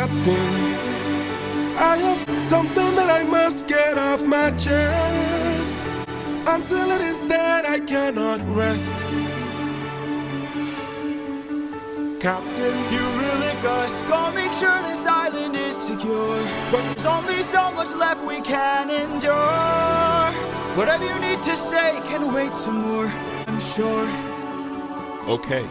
Captain, I have something that I must get off my chest. Until it is said, I cannot rest. Captain, you really gotta make sure this island is secure. But there's only so much left we can endure. Whatever you need to say can wait some more, I'm sure. Okay.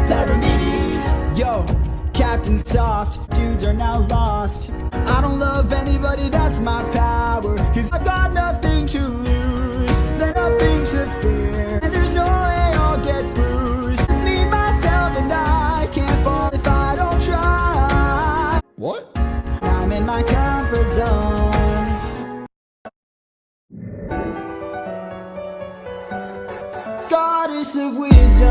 PERIMEDES. Yo, Captain Soft, dudes are now lost. I don't love anybody, that's my power. Cause I've got nothing to lose, then nothing to fear. And there's no way I'll get bruised. It's me, myself, and I can't fall if I don't try. What? I'm in my comfort zone. Goddess of wisdom,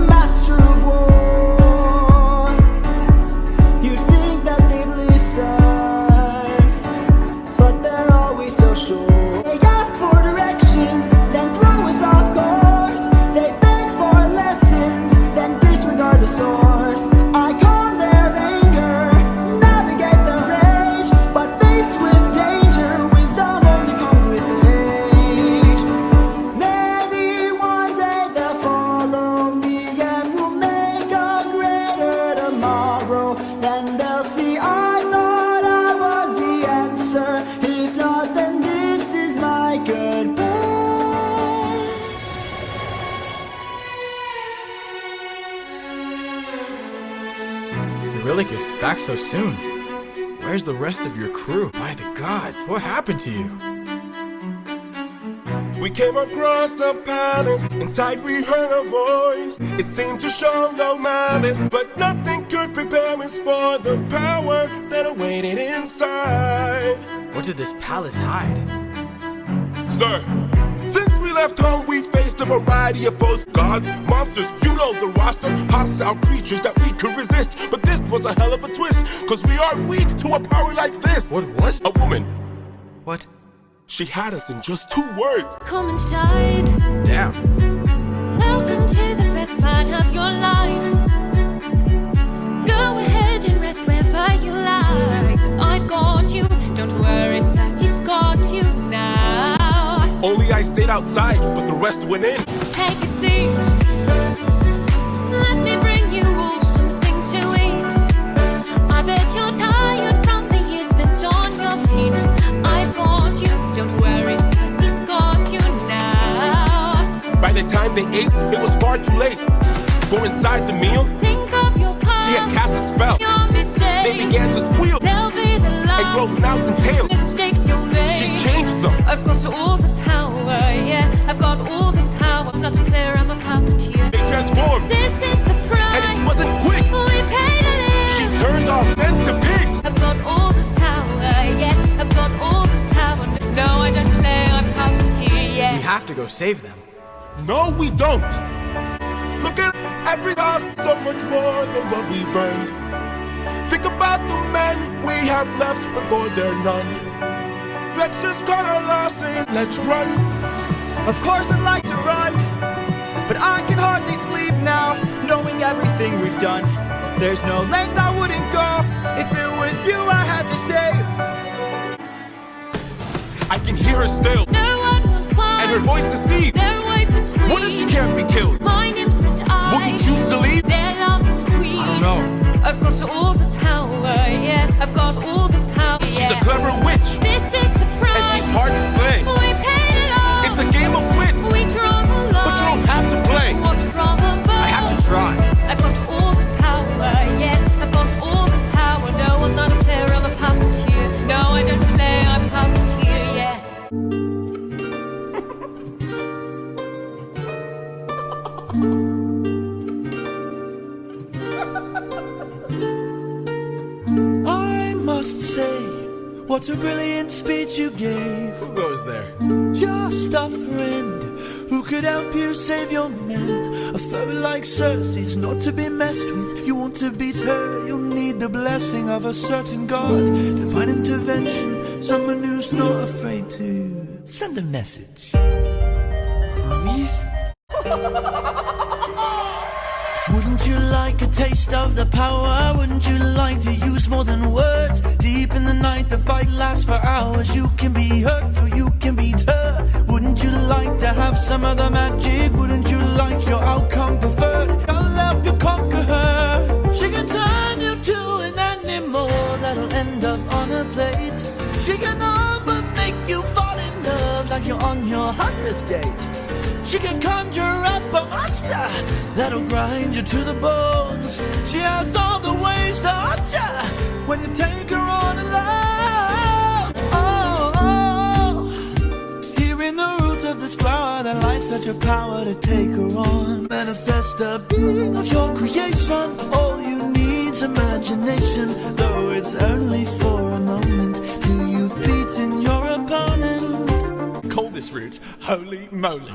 master of war. You'd think that they'd listen, but they're always so sure. They ask for directions, then throw us off course. They beg for lessons, then disregard the source. I calm their anger, navigate the rage, but faced with danger, wisdom only comes with age. Maybe one day they'll follow me and we'll make a greater tomorrow. Then they'll see I thought I was the answer. If not, then this is my goodbye. Eurylochus, back so soon. Where's the rest of your crew? By the gods, what happened to you? We came across a palace. Inside we heard a voice. It seemed to show no malice, but nothing could prepare us for the power that awaited inside. What did this palace hide? Sir, since we left home, we faced a variety of foes. Gods, monsters, you know the roster. Hostile creatures that we could resist. But this was a hell of a twist, cause we are weak to a power like this. What was? A woman. What? She had us in just 2 words. Come inside. Damn. Welcome to the best part of your life. Go ahead and rest wherever you like. I've got you. Don't worry, Sassy's got you now. Only I stayed outside, but the rest went in. Take a seat. Let me bring you all something to eat. I bet you're tired from the years spent on your feet. I've got you. Don't worry, Sassy's got you now. By the time they ate, it was far too late. For inside the meal, think of your past. She had cast a spell. Your mistakes. They began to squeal. They'll be the last. And grow snouts and tails. Mistakes you'll make. She changed them. I've got all the power, yeah. I've got all the power. I'm not a player, I'm a puppeteer. They transformed. This is the price. And it wasn't quick. We paid a little. She turned our men to pigs. I've got all the power, yeah. I've got all the power. No, I don't play, I'm puppeteer, yeah. We have to go save them. No, we don't. Look at every cost so much more than what we've earned. Think about the men we have left before they're none. Let's just cut our losses, let's run. Of course I'd like to run, but I can hardly sleep now, knowing everything we've done. There's no length I wouldn't go if it was you I had to save. I can hear her still, No one will find. and her voice deceived. Their way between. What if she can't be killed? My nymphs and I. Will you choose to leave? Their loving queen. I don't know. I've got all the power, yeah. I've got all the power, yeah. She's a clever witch, This is the price. and she's hard to slay. We paid it all. It's a game of wits, We draw the line. but you don't have to play. Watch from above. I have to try. I've got all the power, yeah. I've got all the power. No, I'm not a player, I'm a puppeteer. No, I don't play, I'm puppeteer, yeah. I must say, what a brilliant speech you gave. Who goes there? Just a friend who could help you save your men. A foe like Circe is not to be messed with. You want to beat her, you'll need the blessing of a certain god. Divine intervention, someone who's not afraid to send a message. Hermes? Wouldn't you like a taste of the power? Wouldn't you like to use more than words? Deep in the night, the fight lasts for hours. You can be hurt or you can beat her. Wouldn't you like to have some of the magic? Wouldn't you like your outcome preferred? I'll help you conquer her. She can turn you to an animal that'll end up on a plate. She can all but make you fall in love like you're on your 100th date. She can conjure up a monster that'll grind you to the bones. She has all the ways to haunt ya when you take her on alone. Oh, oh. Here in the roots of this flower there lies such a power to take her on. Manifest a being of your creation. All you need's imagination, though it's only for a moment till you've beaten your opponent. Coldest roots, holy moly.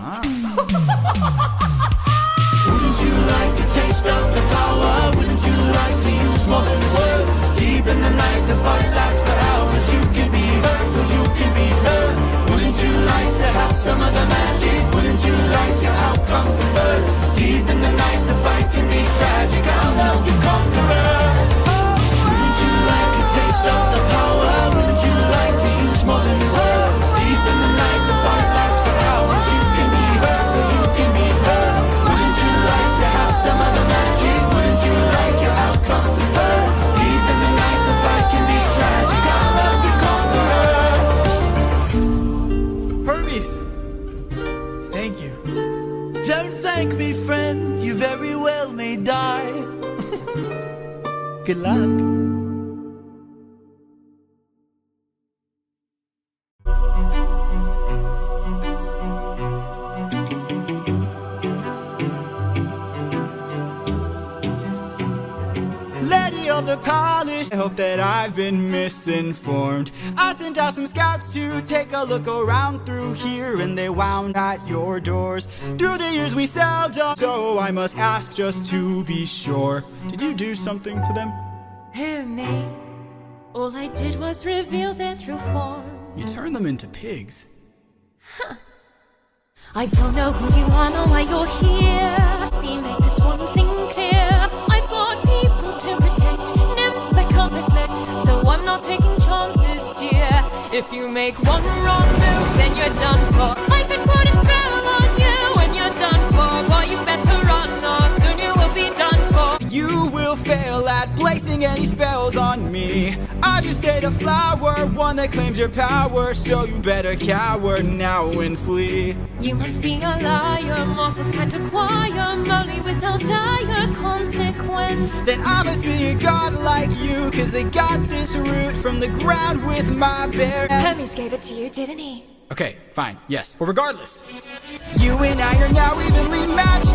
Wouldn't you like a taste of the power? Wouldn't you like to use more than words? Deep in the night, the fight lasts for hours. You can be hurt or you can be hurt. Wouldn't you like to have some of the magic? Wouldn't you like your outcome preferred? Deep in the night, the fight can be tragic. I'll help you conquer her. Wouldn't you like a taste of the power? Wouldn't you like to use more than words? Deep in the night, the fight lasts for hours. You can be hurt or you can be hurt. Wouldn't you like to have some of the magic? Wouldn't you like your outcome preferred? Deep in the night, the fight can be tragic. I'll help you conquer her. Hermes! Thank you. Don't thank me, friend. You very well may die. Good luck. Lady of the palace, I hope that I've been misinformed. I sent out some scouts to take a look around through here, and they wound at your doors. Through the years we seldom, so I must ask just to be sure. Did you do something to them? Who, me? All I did was reveal their true form. You turned them into pigs. I don't know who you are nor why you're here. Let me make this one thing clear. I've got people to protect, nymphs I can't neglect, so I'm not taking chances, dear. If you make one wrong move, then you're done for. I could put a spell on you and you're done for. Boy, you better run or soon you will be done for. You will fail at placing any spells on me. I just ate a flower, one that claims your power, so you better cower now and flee. You must be a liar, mortals can't acquire money without dire consequence. Then I must be a god like you, cause I got this root from the ground with my bare hands. Hermes gave it to you, didn't he? Okay, fine, yes. But regardless, you and I are now evenly matched.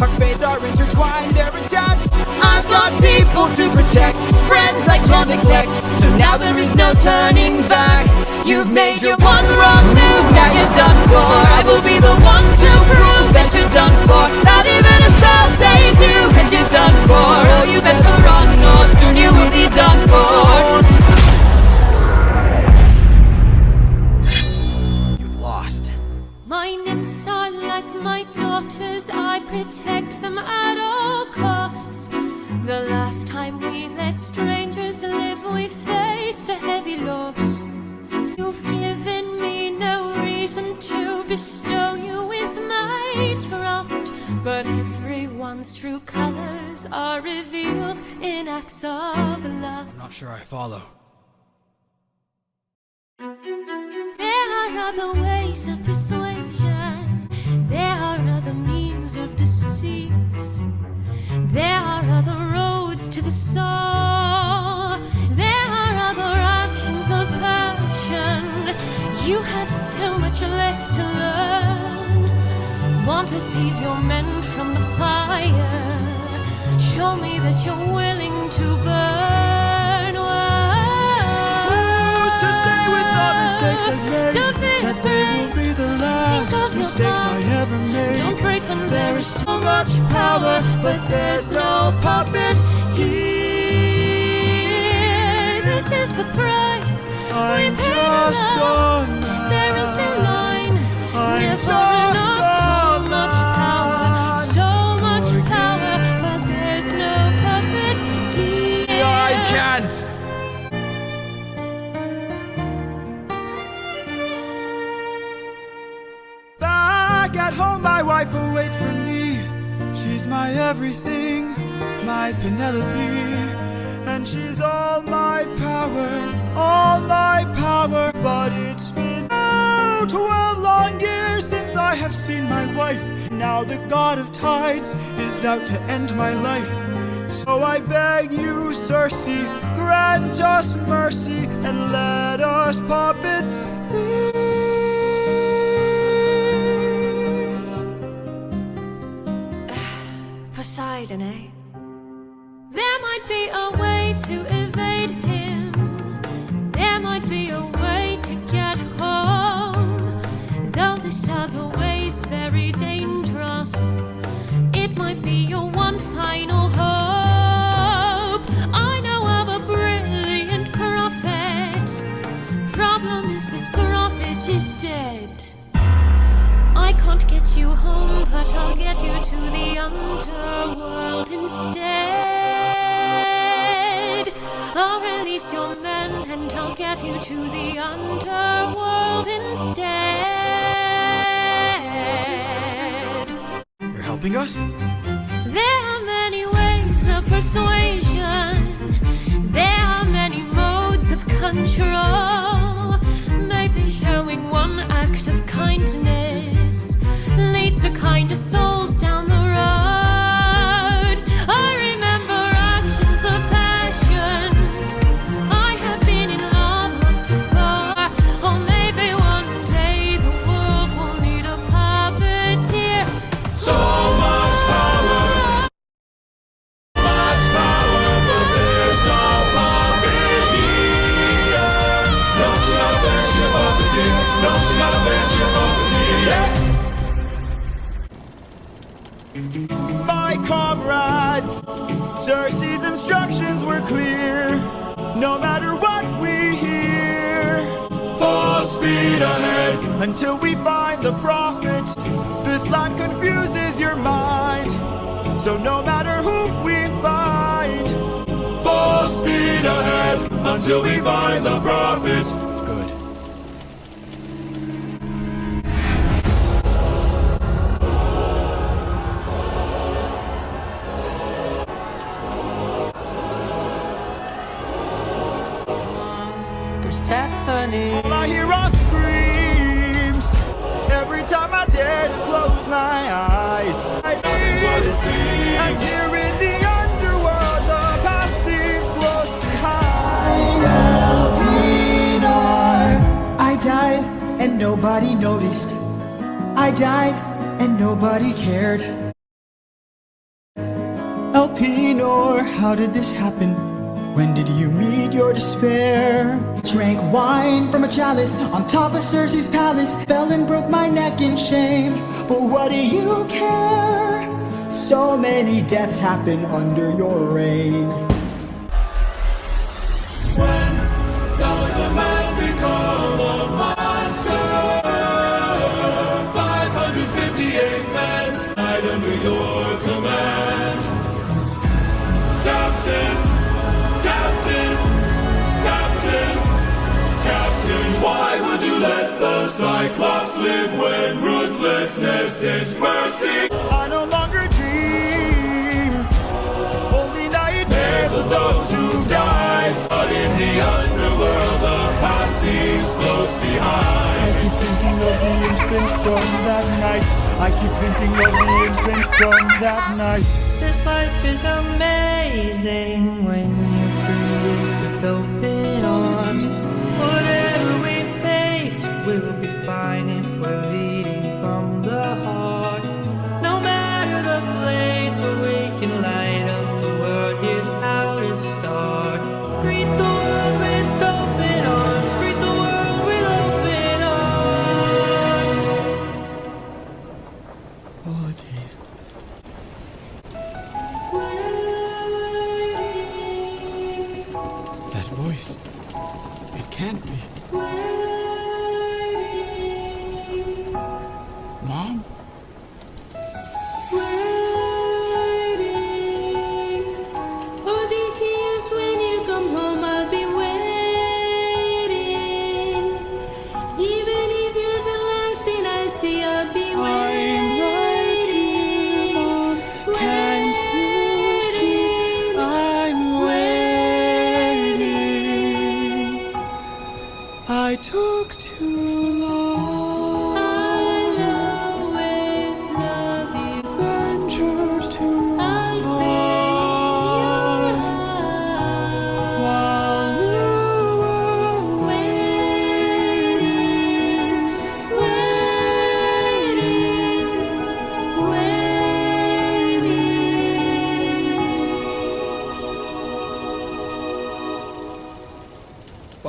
Our fates are intertwined, they're attached. I've got people to protect, friends I can't neglect, so now there is no turning back. You've made your one wrong move, now you're done for. I will be the one to prove that you're done for. Not even a spell saves you, cause you're done for. Oh, you better run or soon you will be done for. My nymphs are like my daughters, I protect them at all costs. The last time we let strangers live, we faced a heavy loss. You've given me no reason to bestow you with my trust, but everyone's true colors are revealed in acts of lust. I'm not sure I follow. There are other ways of persuasion. There are other means of deceit. There are other roads to the soul. There are other actions of passion. You have so much left to learn. Want to save your men from the fire? Show me that you're willing to burn. To say with all mistakes I've made, Don't be that they will be the last mistakes I ever made. Don't break them. There is so much power, but there's no puppets here. This is the price I'm we pay just love. on There is no line, I'm never just enough, so on much power. my everything, my Penelope, and she's all my power. But it's been 12 long years since I have seen my wife. Now the god of tides is out to end my life. So I beg you, Circe, grant us mercy and let us puppets leave. Poseidon, eh? There might be a way to evade him. There might be a way to get home. Though this other way's very dangerous, it might be your one final hope. I know of a brilliant prophet. Problem is this prophet is dead. I can't get you home, but I'll get you to the underworld instead. I'll release your men and I'll get you to the underworld instead. You're helping us? There are many ways of persuasion. There are many modes of control. Maybe showing one act of kindness leads to kinder souls down the road. I remember actions of passion. I have been in love once before. Or maybe one day the world will need a puppeteer. So much power, but there's no puppet here. No, she's not a bear, she's a puppeteer. No, she's not a bear, she's a puppeteer, yeah. My comrades, Circe's instructions were clear. No matter what we hear, full speed ahead until we find the prophet. This land confuses your mind, so no matter who we find, full speed ahead until we find the prophet. Good. I hear our screams every time I dare to close my eyes. And here in the underworld, the past seems close behind. Elpenor, I died and nobody noticed. I died and nobody cared. Elpenor, how did this happen? When did you meet your despair? Drank wine from a chalice on top of Circe's palace. Fell and broke my neck in shame. But what do you care? So many deaths happen under your reign. When does a man become a monster? 558 men died under your command. Captain, why would you let the Cyclops live when ruthlessness is mercy? I no longer dream, only nightmares Of those who died, but in the underworld the past seems close behind. I keep thinking of the infant from that night. I keep thinking of the infant from that night. This life is amazing when you greet it with open arms. Whatever we face, we'll be fine if we're leading from the heart. No matter the place where we can light up the world, here's how to start. Greet the world with open arms. Greet the world with open arms. Apologies. That voice. It can't be. Mom? Odysseus, when you come home, I'll be waiting. Even if you're the last thing I see, I'll be waiting. I'm right here, Mom. Can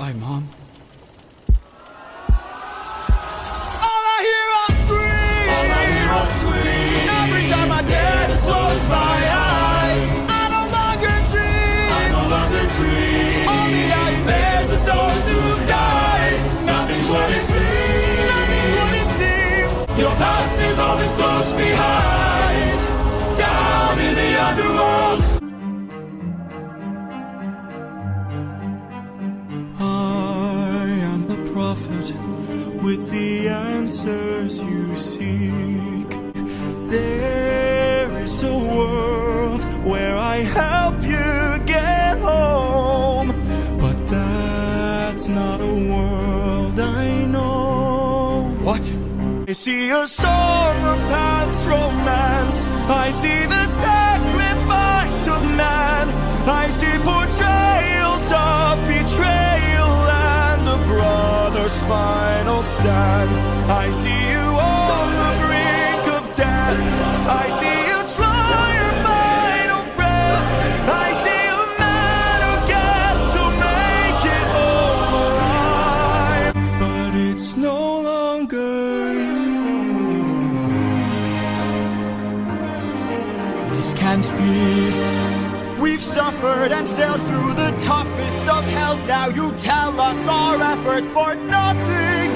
Why, Mom? All I hear are screams. Every time I dare to close my eyes, I no longer dream. Only nightmares of those who've died. Nothing's what it seems. Your past is always close behind. Down in the underworld. I am the prophet with the answers you seek. There is a world where I help you get home, but that's not a world I know. What? I see a song of past romance. I see the sacrifice of man. I see portrayals of betrayal and a brother's final stand. I see you on the brink of death. I see you try your final breath. I see a man who gets to make it home alive, but it's no longer you. This can't be. We've suffered and sailed through the toughest of hells. Now you tell us our efforts for nothing.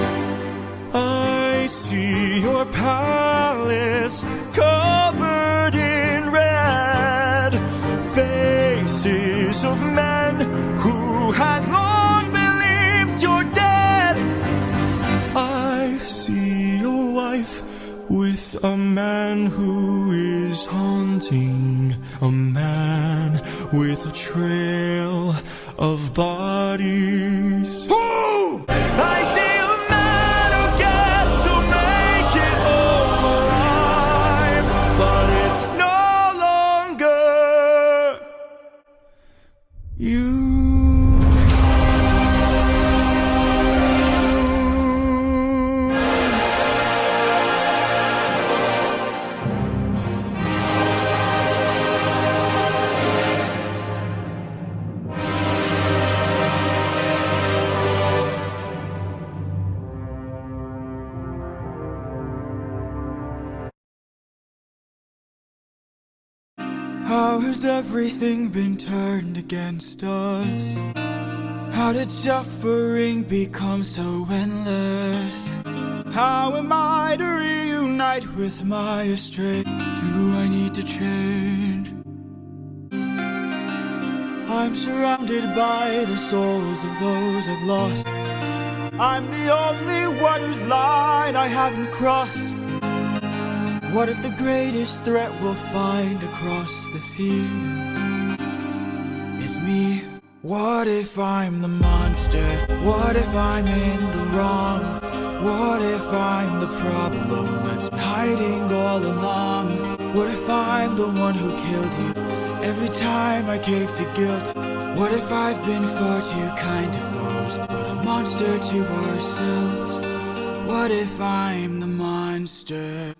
I see your palace covered in red, faces of men who had long believed you're dead. I see your wife with a man who is haunting, a man with a trail of bodies. Who? I see a man who gets to make it home alive, but it's no longer you. How has everything been turned against us? How did suffering become so endless? How am I to reunite with my estranged? Do I need to change? I'm surrounded by the souls of those I've lost. I'm the only one whose line I haven't crossed. What if the greatest threat we'll find across the sea is me? What if I'm the monster? What if I'm in the wrong? What if I'm the problem that's been hiding all along? What if I'm the one who killed you every time I cave to guilt? What if I've been far too kind to foes, but a monster to ourselves? What if I'm the monster?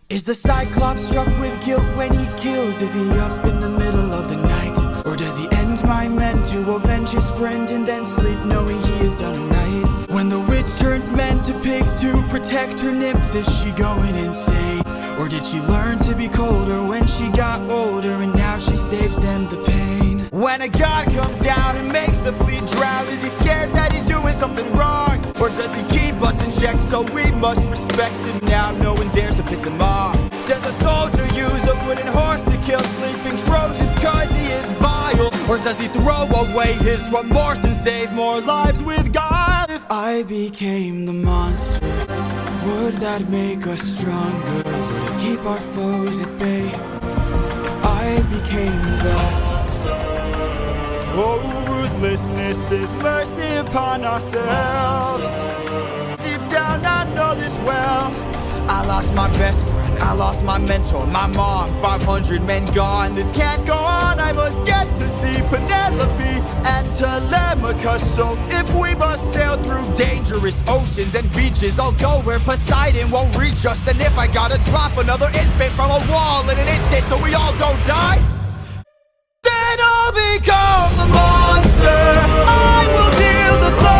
Is the Cyclops struck with guilt when he kills? Is he up in the middle of the night? Or does he end my men to avenge his friend and then sleep knowing he has done it right? When the witch turns men to pigs to protect her nymphs, is she going insane? Or did she learn to be colder when she got older and now she saves them the pain? When a god comes down and makes the fleet drown, is he scared that he's doing something wrong? Or does he keep us in check so we must respect him now no one dares to piss him off? Does a soldier use a wooden horse to kill sleeping Trojans cause he is vile? Or does he throw away his remorse and save more lives with God? If I became the monster, would that make us stronger? Would it keep our foes at bay? If I became the ruthlessness is mercy upon ourselves. Deep down I know this well. I lost my best friend, I lost my mentor, my mom, 500 men gone. This can't go on, I must get to see Penelope and Telemachus. So if we must sail through dangerous oceans and beaches, I'll go where Poseidon won't reach us. And if I gotta drop another infant from a wall in an instant so we all don't die, then I'll become the monster. I will deal the blow.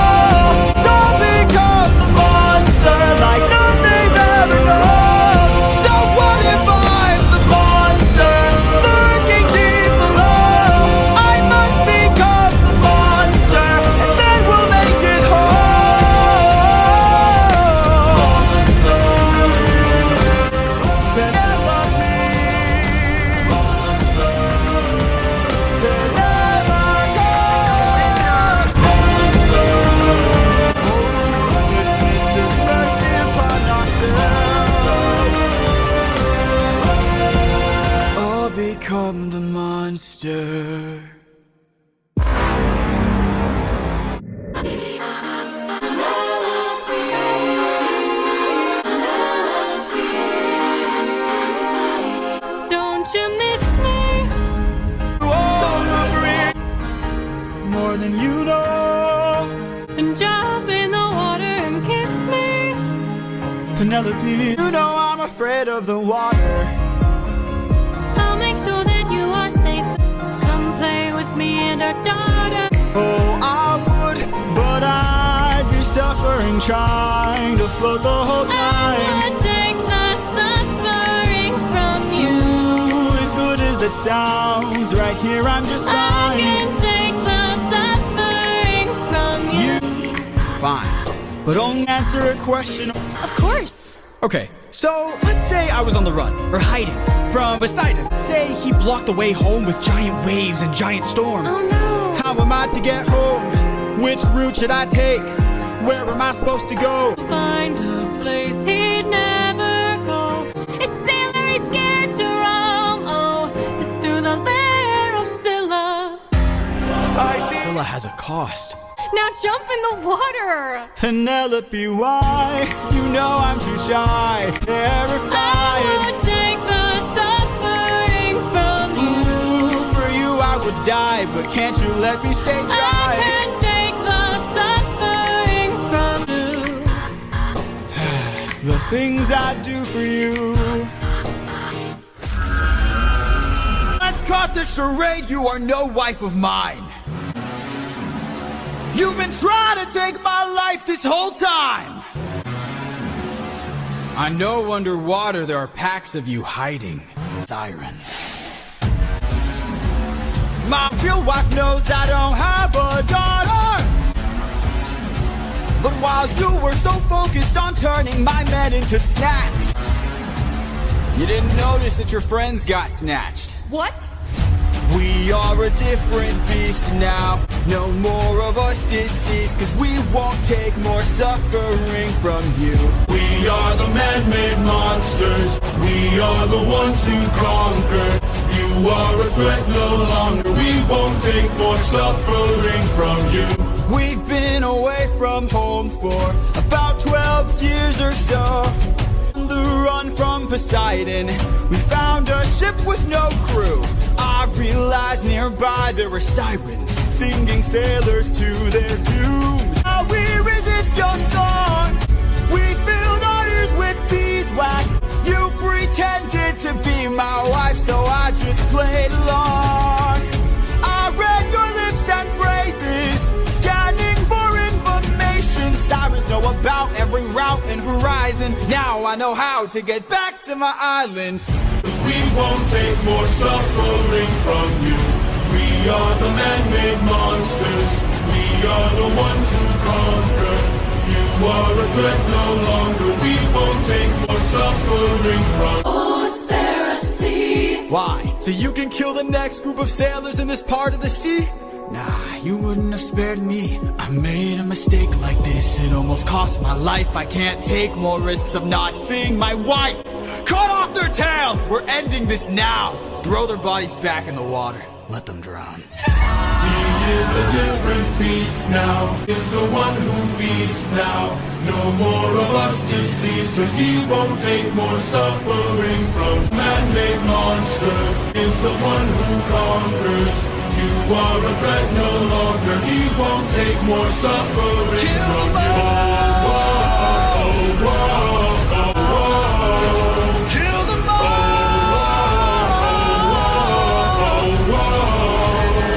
become the monster. Don't you miss me? More than you know. Then jump in the water and kiss me. Penelope, you know I'm afraid of the water. I'll make sure that you are safe. Come play with me and our daughter. Oh, I would, but I'd be suffering trying to float the whole time. I would take the suffering from you. Ooh, as good as it sounds, right here I'm just fine. I can take the suffering from you. Fine, but only answer a question. Of course. Okay, so let's say I was on the run, or hiding, from Poseidon. Say he blocked the way home with giant waves and giant storms. Oh no. How am I to get home? Which route should I take? Where am I supposed to go? Find a place he'd never go. Is sailor he's scared to roam? Oh, it's through the lair of Scylla. Scylla has a cost. Now jump in the water. Penelope, why? You know I'm too shy, terrified. I would take the suffering from you. Ooh, for you I would die, but can't you let me stay I dry? can take the suffering from you. The things I do for you. Let's cut the charade, you are no wife of mine. You've been trying to take my life this whole time. I know underwater there are packs of you hiding. Siren. My real wife knows I don't have a daughter. But while you were so focused on turning my men into snacks, You didn't notice that your friends got snatched. What? we are a different beast now. No more of us deceased, cause we won't take more suffering from you. We are the man-made monsters. We are the ones who conquer. You are a threat no longer. We won't take more suffering from you. We've been away from home for about 12 years or so. On the run from Poseidon, we found a ship with no crew. I realized nearby there were sirens singing sailors to their doom. How we resist your song. We filled our ears with beeswax. You pretended to be my wife, so I just played along. I read your lips and phrases, scanning for information. Sirens know about every route and horizon. Now I know how to get back to my island. Cause we won't take more suffering from you. We are the man-made monsters. We are the ones who conquer. You are a threat no longer. We won't take more suffering from you. Oh, spare us, please. Why? So you can kill the next group of sailors in this part of the sea? Nah, you wouldn't have spared me. I made a mistake like this. It almost cost my life. I can't take more risks of not seeing my wife. Cut off their tails! We're ending this now. Throw their bodies back in the water. Let them drown. He is a different beast now. Is the one who feasts now. No more of us deceased, cause he won't take more suffering from. Man-made monster is the one who conquers. You are a threat no longer. He won't take more suffering from you. Whoa, whoa, whoa. Kill them all!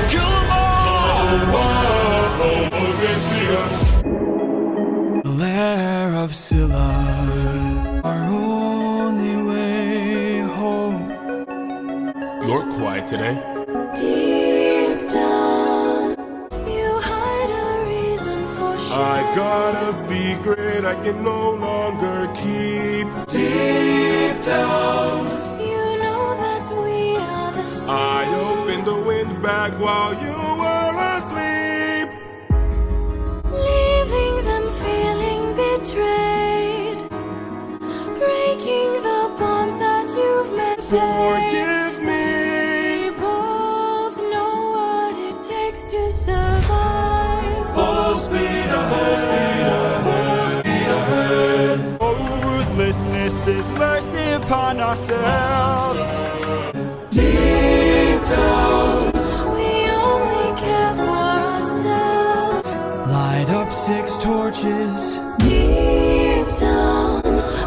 Kill them all! The lair of Scylla, our only way home. You're quiet today. Deep down, you hide a reason for shame. I got a secret I can no longer keep. Deep down, You know that we are the same. I opened the wind bag while you were asleep. Leaving them feeling betrayed, breaking the bonds that you've made. Forgive me. His mercy upon ourselves. Deep down, we only care for ourselves. Light up 6 torches. Deep down,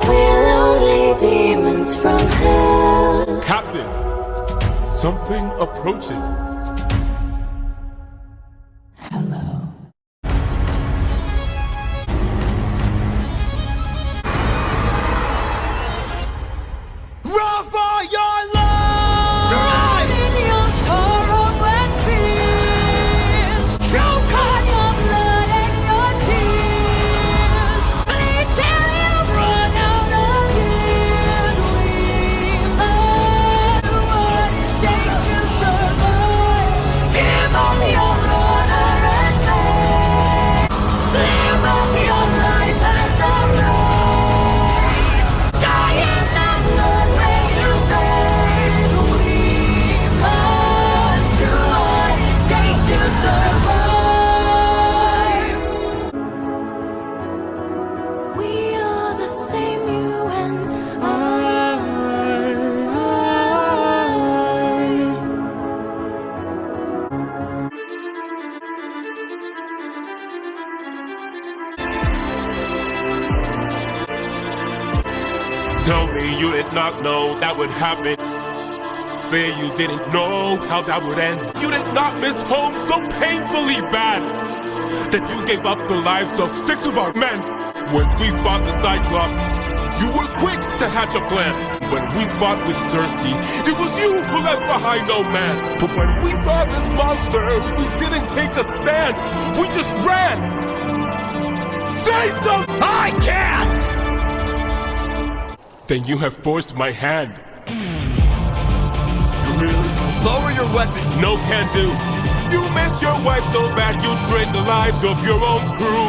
we're lonely demons from hell. Captain, something approaches. Run for your life! Run in your sorrow and fears. Choke on your blood and your tears. Bleed till you run out of years. We must do what it takes to survive. Give up your honor and faith. Live up your life as a right. Die in the blood where you bathe. We must do what it takes to survive. We are the same, you and I. Tell me you did not know that would happen. Say you didn't know how that would end. You did not miss home so painfully bad that you gave up the lives of 6 of our men. When we fought the Cyclops, you were quick to hatch a plan. When we fought with Circe, it was you who left behind no man. But when we saw this monster, we didn't take a stand. We just ran. Say something! I can't! Then you have forced my hand. You really Lower your weapon. no can do. You miss your wife so bad you drain the lives of your own crew.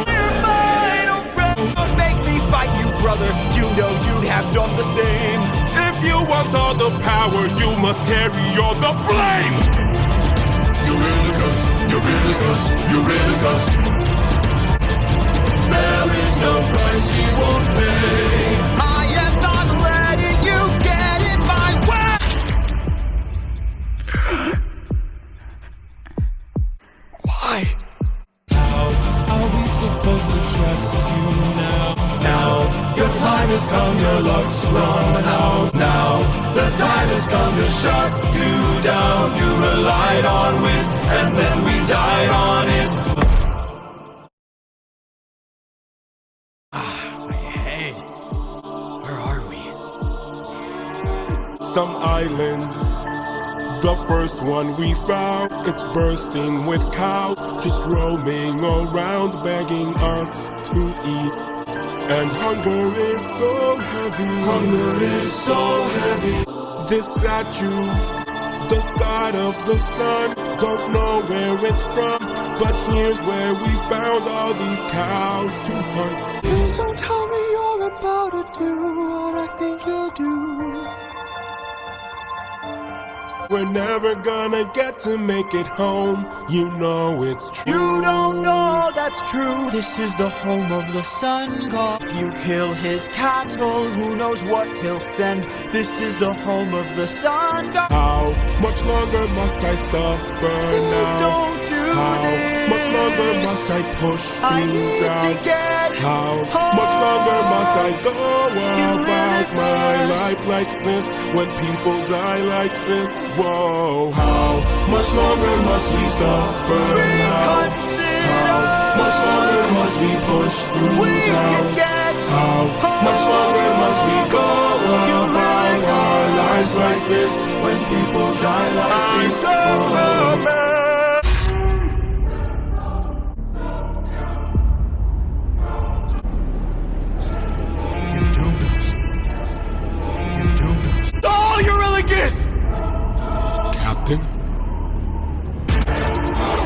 Don't make me fight you, brother. You know you'd have done the same. If you want all the power, you must carry all the blame. Eurylochus, there is no price he won't pay. I am not letting you get in my way. Why? How are we supposed to trust you now? Now, your time has come, your luck's run out. Now, the time has come to shut you down. You relied on wit, and then we died on it. My head. Where are we? Some island, the first one we found. It's bursting with cows, just roaming around, begging us to eat. And hunger is so heavy. This statue, the god of the sun, don't know where it's from, but here's where we found all these cows to hunt. Please don't tell me you're about to do what I think you'll do. We're never gonna get to make it home. You know it's true. You don't know that's true. This is the home of the sun god. If you kill his cattle, who knows what he'll send. This is the home of the sun god. How much longer must I suffer Please now? don't do How this. much longer must I push I through need to doubt? get How home. much longer must I go You about really my must. life like this when people die like this? Whoa. How much longer must we suffer now? Reconsider. How much longer must we push through We doubt? can get How much longer must we go about our lives like this when people die like this? Whoa. Oh, Eurylochus! Captain?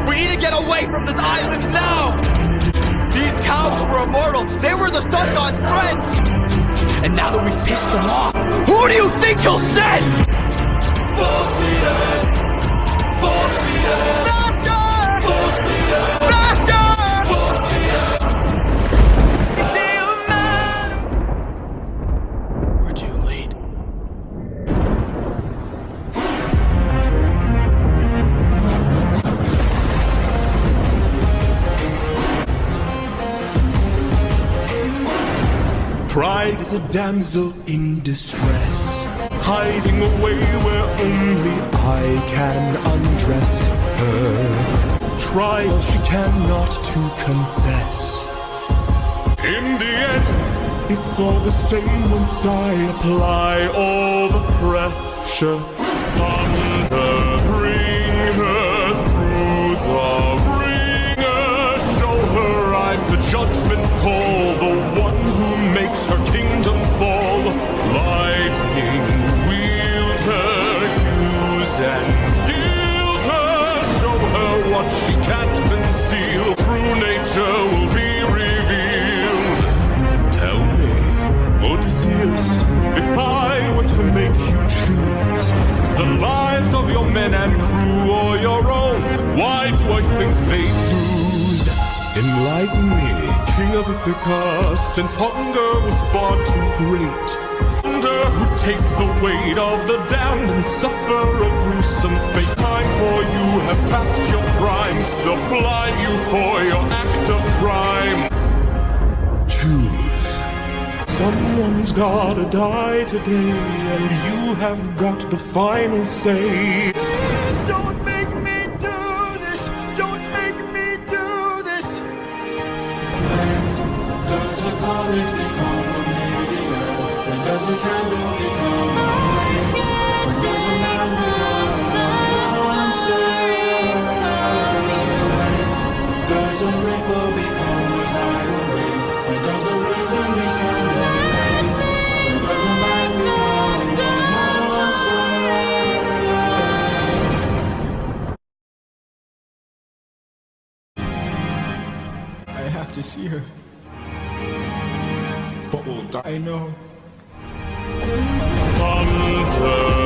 We need to get away from this island now! These cows were immortal. They were the sun god's friends! And now that we've pissed them off, who do you think you'll send? Full speed ahead! Full speed ahead! Faster! Full speed ahead! Faster! Full speed ahead! See you, man! Where'd you as a damsel in distress, hiding away where only I can undress her. Trial she cannot to confess. In the end, it's all the same once I apply all the pressure. Thunder, bring her through the ringer. Show her I'm the judgment call, the one who makes her kingdom fall. Lightning, wield her, use and yield her. Show her what she can't conceal. True nature will be revealed. Tell me, Odysseus, if I were to make you choose the lives of your men and crew or your own, why do I think they'd lose? Enlighten me, King of Ithaca, since hunger was far too great. Thunder who take the weight of the damned and suffer a gruesome fate. Time for you have passed your prime, sublime you for your act of crime. Choose. Someone's gotta die today, and you have got the final say. Please don't make me do this. Don't make me do this. Does a comet become a meteor? When does a candle become a blaze? When does a man become a monster? Does a ripple become a tidal wave? When does a reason become a name? When does a man become a monster? I have to see her. But we'll die. I know. Thunder.